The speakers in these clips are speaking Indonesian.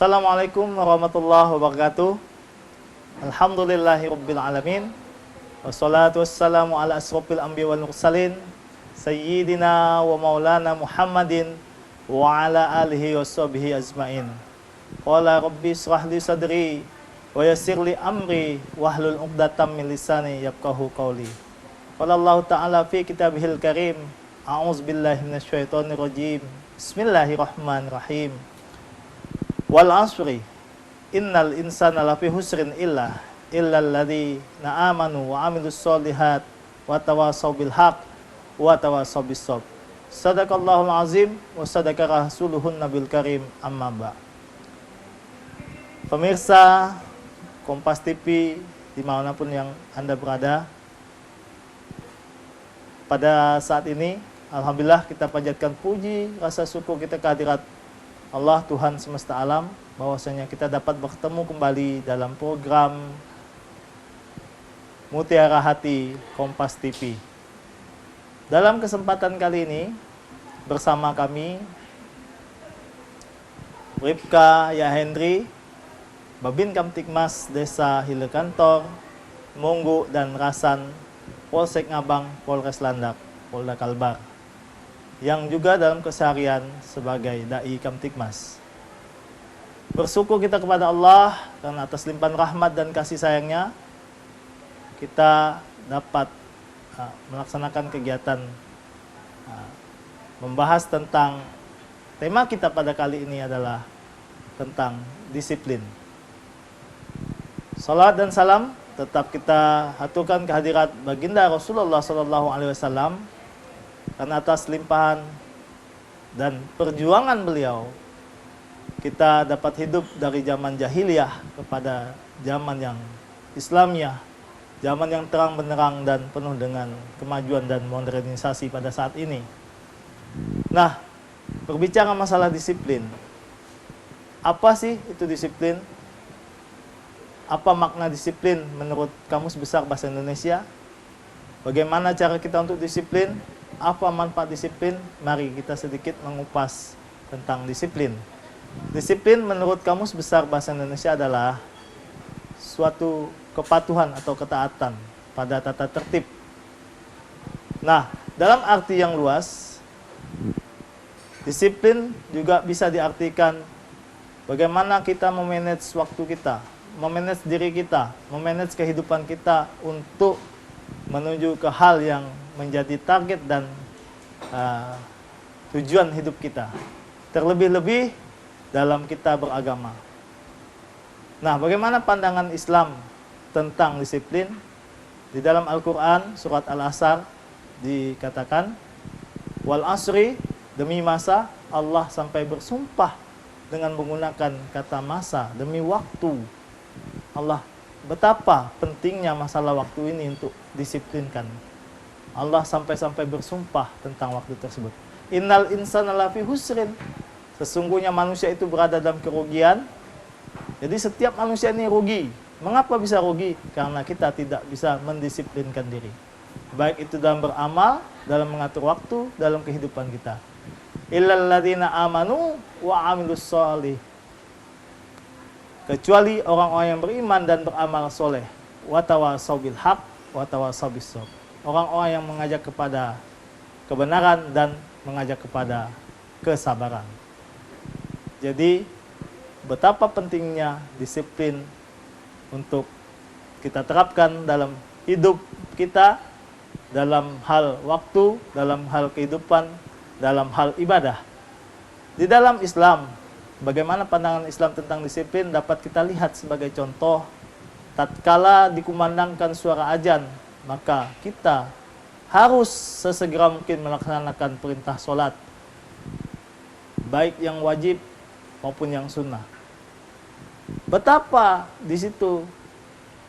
Assalamualaikum warahmatullahi wabarakatuh. Alhamdulillahirabbil alamin. Wassalatu wassalamu ala asrofil anbiya wal mursalin sayyidina wa maulana Muhammadin wa ala alihi washabihi ajmain. Qala rabbi israh li sadri wa yassir li amri wahlul 'uqdatam min lisani yafqahu qawli. Qala Allah ta'ala fi kitabihil karim, a'udzubillahi minasyaitonir rajim. Bismillahirrahmanirrahim. Wal asri innal insana lafi husrin illal ladzina amanu wa amilus solihat wa tawasaw bil haq wa tawasaw bis sabr. Sadaqallahul azim wa sadaqa rasuluhun nabil karim, amma ba. Pemirsa Kompas TV dimanapun yang Anda berada, pada saat ini alhamdulillah kita panjatkan puji rasa syukur kita kehadirat Allah Tuhan semesta alam, bahwasanya kita dapat bertemu kembali dalam program Mutiara Hati Kompas TV. Dalam kesempatan kali ini bersama kami Ripka Yahendri, Babin Kamtibmas Desa Hilekantor, Monggo dan Rasan Polsek Ngabang, Polres Landak, Polda Kalbar, yang juga dalam keseharian sebagai Dai Kamtibmas. Bersyukur kita kepada Allah karena atas limpahan rahmat dan kasih sayangnya kita dapat melaksanakan kegiatan membahas tentang tema kita pada kali ini adalah tentang disiplin. Salawat dan salam tetap kita haturkan kehadirat baginda Rasulullah SAW, karena atas limpahan dan perjuangan beliau kita dapat hidup dari zaman jahiliyah kepada zaman yang Islamiyah, zaman yang terang benderang dan penuh dengan kemajuan dan modernisasi pada saat ini. Nah, berbicara masalah disiplin, apa sih itu disiplin? Apa makna disiplin menurut Kamus Besar Bahasa Indonesia? Bagaimana cara kita untuk disiplin? Apa manfaat disiplin? Mari kita sedikit mengupas tentang disiplin. Disiplin menurut Kamus Besar Bahasa Indonesia adalah suatu kepatuhan atau ketaatan pada tata tertib. Nah, dalam arti yang luas, disiplin juga bisa diartikan bagaimana kita memanage waktu kita, memanage diri kita, memanage kehidupan kita untuk menuju ke hal yang menjadi target dan tujuan hidup kita. Terlebih-lebih dalam kita beragama. Nah, bagaimana pandangan Islam tentang disiplin? Di dalam Al-Quran, surat Al-Asr dikatakan, wal asri, demi masa, Allah sampai bersumpah dengan menggunakan kata masa, demi waktu. Allah, betapa pentingnya masalah waktu ini untuk disiplinkan. Allah sampai-sampai bersumpah tentang waktu tersebut. Innal insana lafi husrin. Sesungguhnya manusia itu berada dalam kerugian. Jadi setiap manusia ini rugi. Mengapa bisa rugi? Karena kita tidak bisa mendisiplinkan diri. Baik itu dalam beramal, dalam mengatur waktu, dalam kehidupan kita. Illal ladzina amanu wa amilus sholih. Kecuali orang-orang yang beriman dan beramal soleh. Wa tawasaw bil haq wa tawasaw bis sabr. Orang-orang yang mengajak kepada kebenaran dan mengajak kepada kesabaran. Jadi, betapa pentingnya disiplin untuk kita terapkan dalam hidup kita, dalam hal waktu, dalam hal kehidupan, dalam hal ibadah. Di dalam Islam, bagaimana pandangan Islam tentang disiplin dapat kita lihat sebagai contoh. Tatkala dikumandangkan suara azan, maka kita harus sesegera mungkin melaksanakan perintah sholat, baik yang wajib maupun yang sunnah. Betapa di situ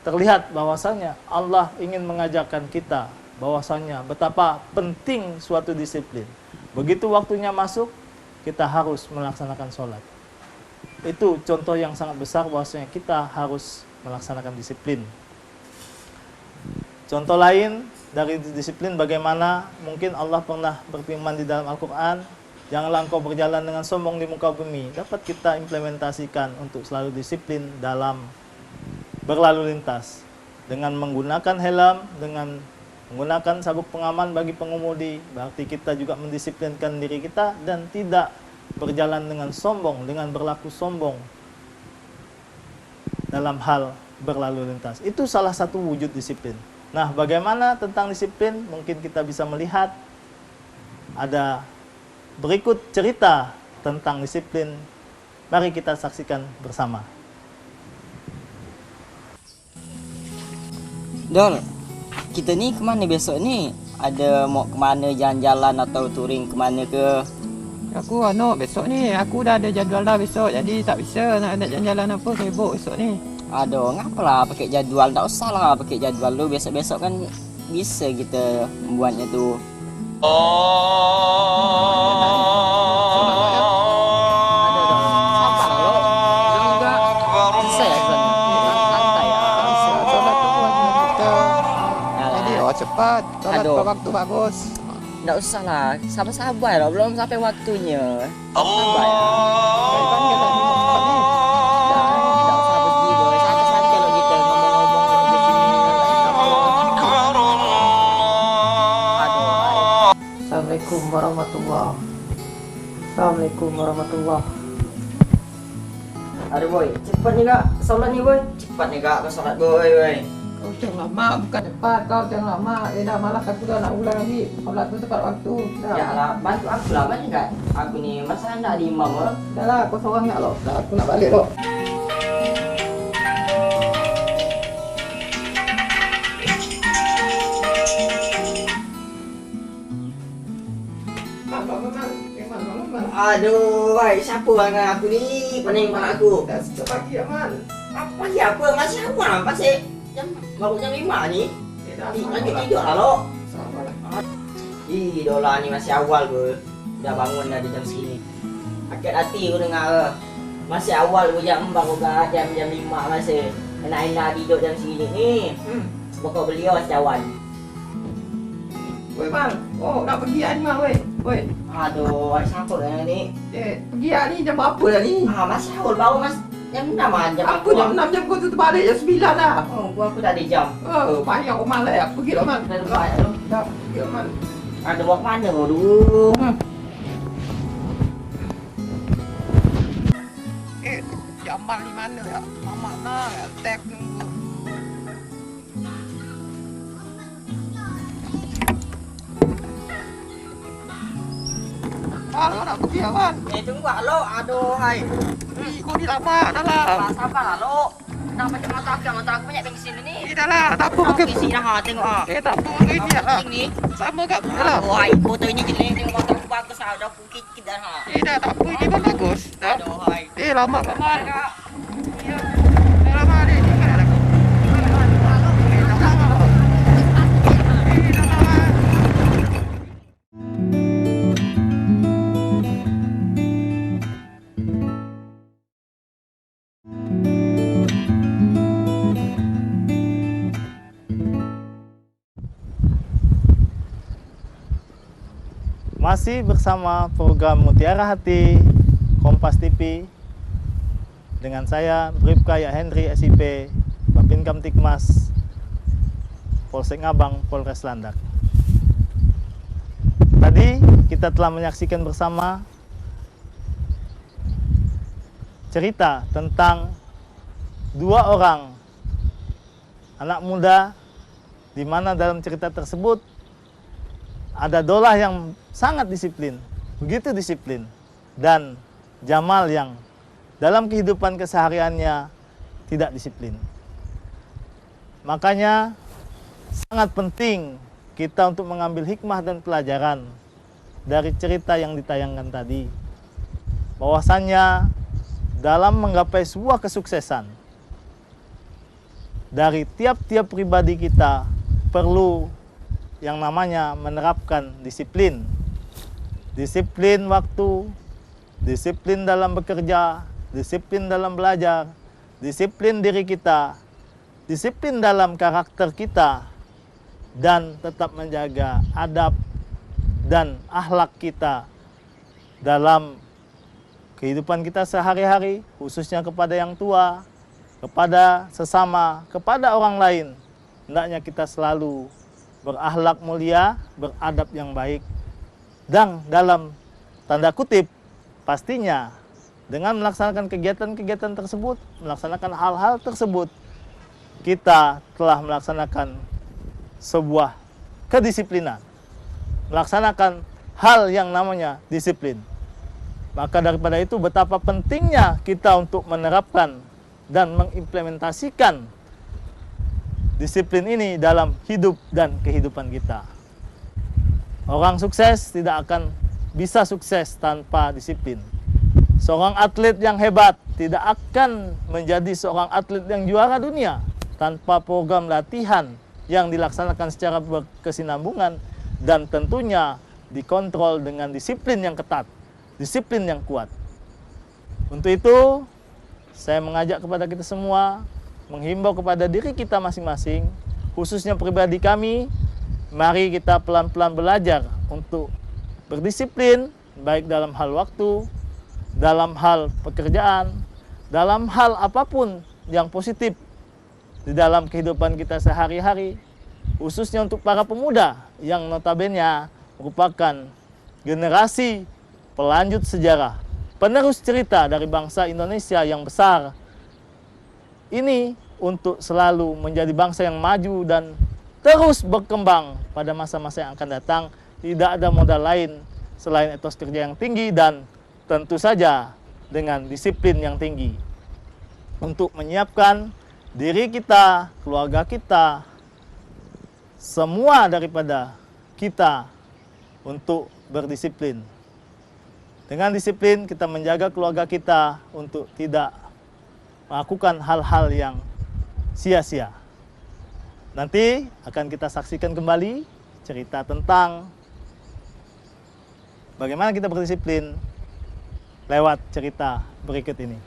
terlihat bahwasanya Allah ingin mengajarkan kita bahwasanya betapa penting suatu disiplin. Begitu waktunya masuk, kita harus melaksanakan sholat. Itu contoh yang sangat besar bahwasanya kita harus melaksanakan disiplin. Contoh lain dari disiplin, bagaimana mungkin Allah pernah berfirman di dalam Al-Quran, janganlah engkau berjalan dengan sombong di muka bumi, dapat kita implementasikan untuk selalu disiplin dalam berlalu lintas dengan menggunakan helm, dengan menggunakan sabuk pengaman bagi pengemudi. Berarti kita juga mendisiplinkan diri kita dan tidak berjalan dengan sombong, dengan berlaku sombong dalam hal berlalu lintas. Itu salah satu wujud disiplin. Nah, bagaimana tentang disiplin? Mungkin kita bisa melihat ada berikut cerita tentang disiplin. Mari kita saksikan bersama. Dol, kita ni kemana besok ni? Ada mau kemana jalan-jalan atau touring kemana ke? Aku besok ni aku dah ada jadual dah besok, jadi tak bisa nak jalan-jalan apa, sibuk besok ni. Aduh, ngapalah pakai jadual? Tak usah lah pakai jadual tu. Besok-besok kan bisa kita membuatnya tu. Cepat, solat waktu bagus. Tak usah lah, sabar-sabar lah, belum sampai waktunya. Sabar ya. Tak usah pergi boy, santai-santai kalau kita ngomong-ngomong di sini. Assalamualaikum warahmatullahi. Assalamualaikum warahmatullahi. Aduh boy, cepat ni kak, solat ni boy. Cepat ni kak, kau solat boy. Kau jangan lama, bukan cepat. Kau jangan lama. Dah malas aku dah nak ulang lagi. Solat tu tepat waktu. Dah. Ya lah, bantu aku lah, bantu kak. Aku ni masa nak di imam lah. Dah lah, kau seorang nak lo. Dah aku nak balik lo. Aduh, boy, siapa dengan aku ni? Pening kepala aku. Dah sejak pagi, Aman. Apa ya apa? Masih awal, masih baru jam 5 ni. Lanjut tidur lah lo. Dola ni masih awal gue. Dah bangun dah di jam segini. Sakit hati aku dengar. Masih awal gue jam 4 juga, jam 5 masih. Enak-enak tidur jam segini ni. Pokok beliau sejauhan. Woi bang, oh nak pergi ni mah woi. Woi. Aduh, siapa yang ni? Pergi ni jam berapa dah ni? Masih awal baru mas. Jam 6 jam aku jam 6 jam kau tu balik jam 9 dah. Oh, aku tak ada jam. Payah kau malas aku pergi lah man. Dah baik lu. Dah, pergi lah man. Ada bawa mana kau dulu? Jamban di mana ya? Mamak nak ya, tek nunggu. Kalau nak pergi awan. Tunggu lo. Aduh, hai. Kau ni lama dah lah. Sabar lah lo. Dah macam mata aku banyak bensin ni. Dah lah, tak apa pakai. Bensin dah tengok ah. Tak apa pakai ni lah. Ni. Sama kat dah lah. Wah, foto ini jelek tengok mata aku bagus ah. Dah kikit dah ha. Dah tak apa, ini pun bagus. Dah. Aduh, hai. Lama kat mana? Dah lama ni. Tinggal aku. Masih bersama program Mutiara Hati Kompas TV dengan saya Bribka Ya Hendri SIP Babin Kamtibmas Polsek Ngabang Polres Landak. Tadi kita telah menyaksikan bersama cerita tentang dua orang anak muda, di mana dalam cerita tersebut ada Dolah yang sangat disiplin, begitu disiplin, dan Jamal yang dalam kehidupan kesehariannya tidak disiplin. Makanya sangat penting kita untuk mengambil hikmah dan pelajaran dari cerita yang ditayangkan tadi, bahwasannya dalam menggapai sebuah kesuksesan dari tiap-tiap pribadi kita perlu yang namanya menerapkan disiplin. Disiplin waktu, disiplin dalam bekerja, disiplin dalam belajar, disiplin diri kita, disiplin dalam karakter kita, dan tetap menjaga adab dan akhlak kita dalam kehidupan kita sehari-hari, khususnya kepada yang tua, kepada sesama, kepada orang lain. Hendaknya kita selalu berakhlak mulia, beradab yang baik. Dan dalam tanda kutip, pastinya dengan melaksanakan kegiatan-kegiatan tersebut, melaksanakan hal-hal tersebut, kita telah melaksanakan sebuah kedisiplinan. Melaksanakan hal yang namanya disiplin. Maka daripada itu betapa pentingnya kita untuk menerapkan dan mengimplementasikan disiplin ini dalam hidup dan kehidupan kita. Orang sukses tidak akan bisa sukses tanpa disiplin. Seorang atlet yang hebat tidak akan menjadi seorang atlet yang juara dunia tanpa program latihan yang dilaksanakan secara berkesinambungan dan tentunya dikontrol dengan disiplin yang ketat. Disiplin yang kuat. Untuk itu, saya mengajak kepada kita semua, menghimbau kepada diri kita masing-masing, khususnya pribadi kami, mari kita pelan-pelan belajar untuk berdisiplin, baik dalam hal waktu, dalam hal pekerjaan, dalam hal apapun yang positif di dalam kehidupan kita sehari-hari, khususnya untuk para pemuda yang notabene merupakan generasi pelanjut sejarah, penerus cerita dari bangsa Indonesia yang besar ini untuk selalu menjadi bangsa yang maju dan terus berkembang pada masa-masa yang akan datang. Tidak ada modal lain selain etos kerja yang tinggi dan tentu saja dengan disiplin yang tinggi untuk menyiapkan diri kita, keluarga kita, semua daripada kita untuk berdisiplin. Dengan disiplin kita menjaga keluarga kita untuk tidak melakukan hal-hal yang sia-sia. Nanti akan kita saksikan kembali cerita tentang bagaimana kita berdisiplin lewat cerita berikut ini.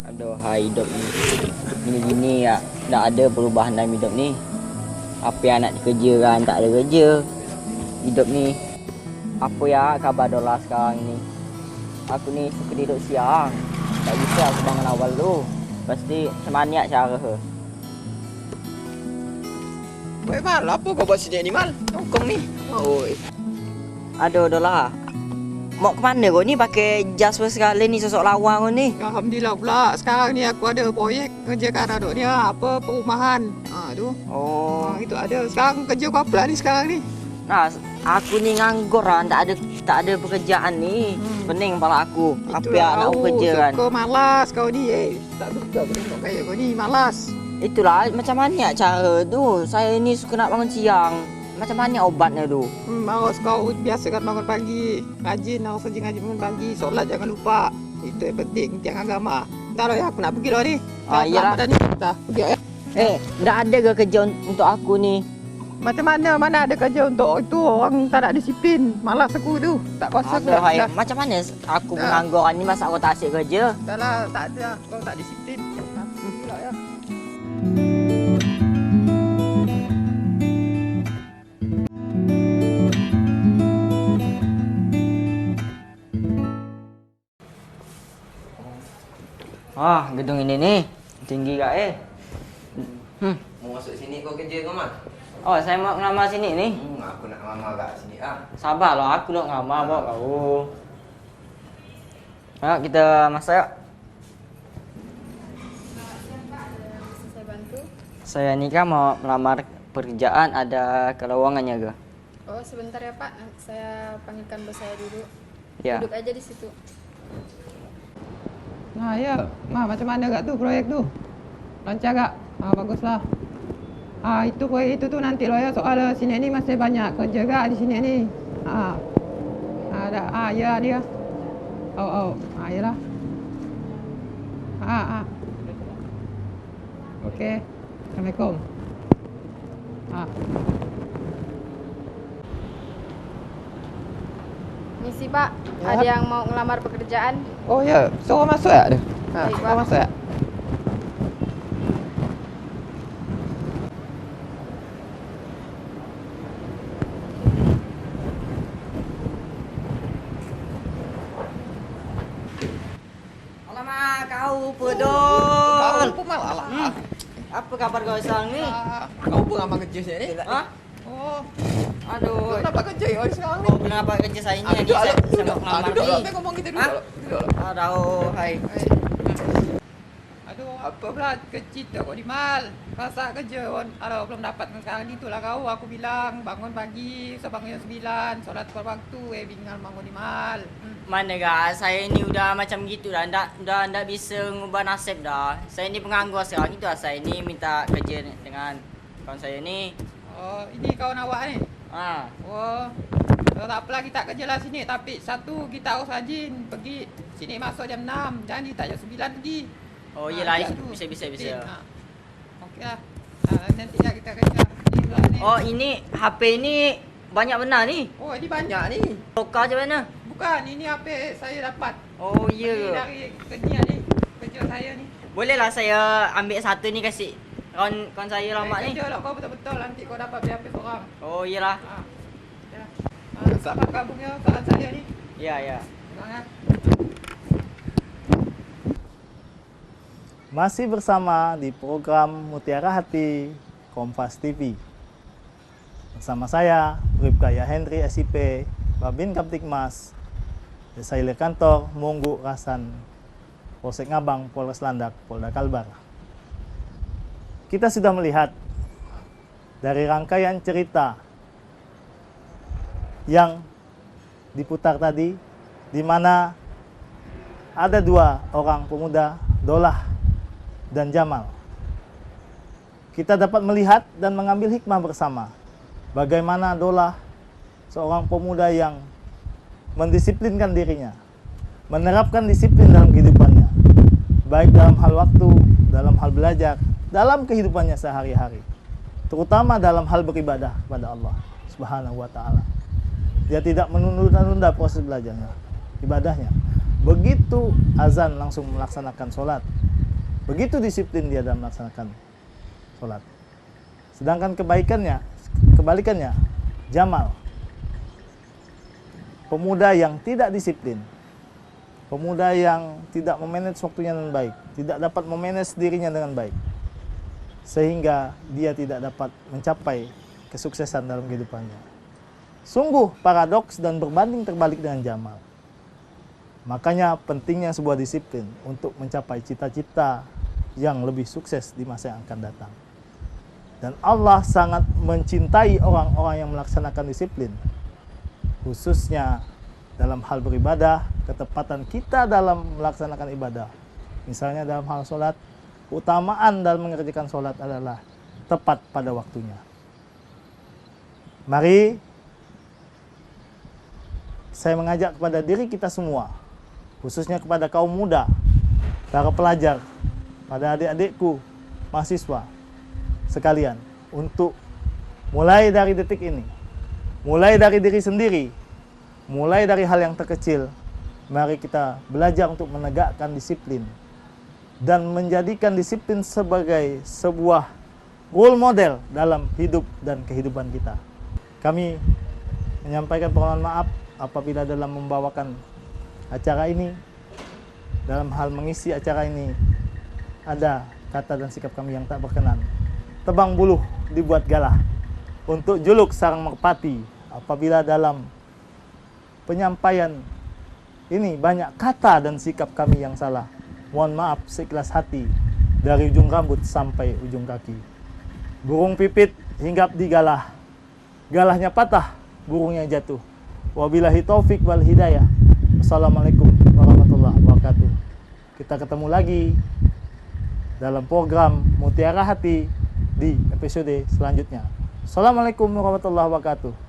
Aduh, hidup ni gini-gini ya, tak ada perubahan dalam hidup ni. Apa yang nak dikerja kan, tak ada kerja. Hidup ni, apa ya khabar dolar sekarang ni? Aku ni suka tidur siang. Tak bisa aku bangun awal tu. Pasti semangat cara ke. Weh Mal, apa kau buat sini ni Mal? Nongkrong ni. Oi. Aduh, dolar. Mau ke mana kau ni pakai jas sekali ni sosok lawang kau ni? Alhamdulillah pula. Sekarang ni aku ada proyek kerja kat arah duk ni apa perumahan. Tu. Oh. Itu ada. Sekarang kerja kau apa ni sekarang ni? Nah, aku ni nganggur lah, tak ada pekerjaan ni. Pening kepala aku. Apa yang nak aku kerja kan? Kau malas kau ni. Tak suka aku tengok kayak kau ni malas. Itulah macam mana cara tu. Saya ni suka nak bangun siang. Macam mana obatnya tu? Malas kau biasa kan bangun pagi. Rajin harus rajin ngaji bangun pagi. Solat jangan lupa. Itu yang penting tiang agama. Ntar ya aku nak pergi dah ni. Iyalah. Dah pergi ya. Tak ada ke kerja untuk aku ni? Macam mana ada kerja untuk itu orang tak ada disiplin. Malas aku tu. Tak kuasa aku dah. Macam mana aku menganggur ni masa aku tak asyik kerja? Dah lah, tak ada. Kau tak disiplin. Pula ya. Gedung ini nih. Tinggi gak Mau masuk sini kau kerja kau Mat? Oh, saya mau ngelamar sini nih. Aku nak lama kat sini ah. Sabar loh, aku nak ngelamar bawa kau. Ayo kita masuk yuk. Saya bantu. Saya ni kan mau melamar pekerjaan, ada kelowongannya ke? Oh, sebentar ya Pak. Saya panggilkan bos saya dulu. Ya. Duduk aja di situ. Nah ya, macam mana gak tu proyek tu? Lancar gak? Baguslah. Itu proyek itu tu nanti loh ya, soal sini ni masih banyak kerja gak di sini ni. Ada, ya dia. Iyalah. Okey. Assalamualaikum. Misi Pak, Ya. ada yang mau ngelamar pekerjaan? Oh ya, suruh masuk ya ada. Baik, Pak. Suruh masuk ya. lupa Kau dong. lupa malah lah. Apa kabar kau sekarang ni? Kau pun amal kerja saya ni. Hah? Oh, Aduh. kau dapat kerja ya sekarang ni. Oh, kenapa kerja saya ni? Ni saya mau ngelamar Duduk ni. lah, ngomong kita duduk Hah? lah. Duduk lah. Aduh, hai. Aduh, apa pula kecil tak kau di mal. Masa kerja pun, aduh belum dapat sekarang ni itulah kau. Aku bilang bangun pagi, saya bangun jam 9, solat tepat waktu, bingal bangun di mal. Mana gak, saya ni udah macam gitu dah. Ndak bisa ngubah nasib dah. Saya ni penganggur sekarang. Itu lah saya ni minta kerja dengan kawan saya ni. Oh, ini kawan awak ni. Ah. Oh, tak apalah kita kerja lah sini. Tapi satu kita harus rajin pergi sini masuk jam 6. Jangan kita jam 9 pergi. Oh iyalah, Jam tu. bisa. Okey lah. Nanti lah kita kerja. Ni pula ni. Oh ini HP ni banyak benar ni. Oh, ini banyak ni. Tukar je mana? Bukan, ini HP saya dapat. Oh Ini iya. dari kerja ni. Kerja saya ni. Bolehlah saya ambil satu ni kasih kawan saya lama ni. Kerja lah kau betul-betul nanti kau dapat HP seorang. Oh iyalah. Ya. Sama kabungnya saat saya ni. Ya. Semangat. Masih bersama di program Mutiara Hati Kompas TV. Bersama saya, Bribka Hendri SIP, Babin Kaptikmas, Desailer Kantor, Monggu Rasan, Polsek Ngabang, Polres Landak, Polda Kalbar. Kita sudah melihat dari rangkaian cerita yang diputar tadi, di mana ada dua orang pemuda, Dolah dan Jamal. Kita dapat melihat dan mengambil hikmah bersama bagaimana Dolah, seorang pemuda yang mendisiplinkan dirinya, menerapkan disiplin dalam kehidupannya, baik dalam hal waktu, dalam hal belajar, dalam kehidupannya sehari-hari, terutama dalam hal beribadah kepada Allah Subhanahu wa Ta'ala. Dia tidak menunda-nunda proses belajarnya, ibadahnya. Begitu azan langsung melaksanakan sholat. Begitu disiplin dia dalam melaksanakan sholat. Sedangkan kebalikannya, Jamal, pemuda yang tidak disiplin, pemuda yang tidak memanage waktunya dengan baik, tidak dapat memanage dirinya dengan baik, sehingga dia tidak dapat mencapai kesuksesan dalam kehidupannya. Sungguh paradoks dan berbanding terbalik dengan Jamal. Makanya pentingnya sebuah disiplin untuk mencapai cita-cita yang lebih sukses di masa yang akan datang. Dan Allah sangat mencintai orang-orang yang melaksanakan disiplin, khususnya dalam hal beribadah, ketepatan kita dalam melaksanakan ibadah. Misalnya dalam hal sholat, keutamaan dalam mengerjakan sholat adalah tepat pada waktunya. Mari saya mengajak kepada diri kita semua, khususnya kepada kaum muda, para pelajar, pada adik-adikku, mahasiswa sekalian, untuk mulai dari detik ini, mulai dari diri sendiri, mulai dari hal yang terkecil, mari kita belajar untuk menegakkan disiplin dan menjadikan disiplin sebagai sebuah role model dalam hidup dan kehidupan kita. Kami menyampaikan permohonan maaf apabila dalam membawakan acara ini, dalam hal mengisi acara ini, ada kata dan sikap kami yang tak berkenan. Tebang buluh dibuat galah. Untuk juluk sarang merpati, apabila dalam penyampaian ini banyak kata dan sikap kami yang salah, mohon maaf seikhlas hati, dari ujung rambut sampai ujung kaki. Burung pipit hinggap di galah, galahnya patah, burungnya jatuh. Wabillahi taufik wal hidayah. Assalamualaikum warahmatullahi wabarakatuh. Kita ketemu lagi dalam program Mutiara Hati di episode selanjutnya. Assalamualaikum warahmatullahi wabarakatuh.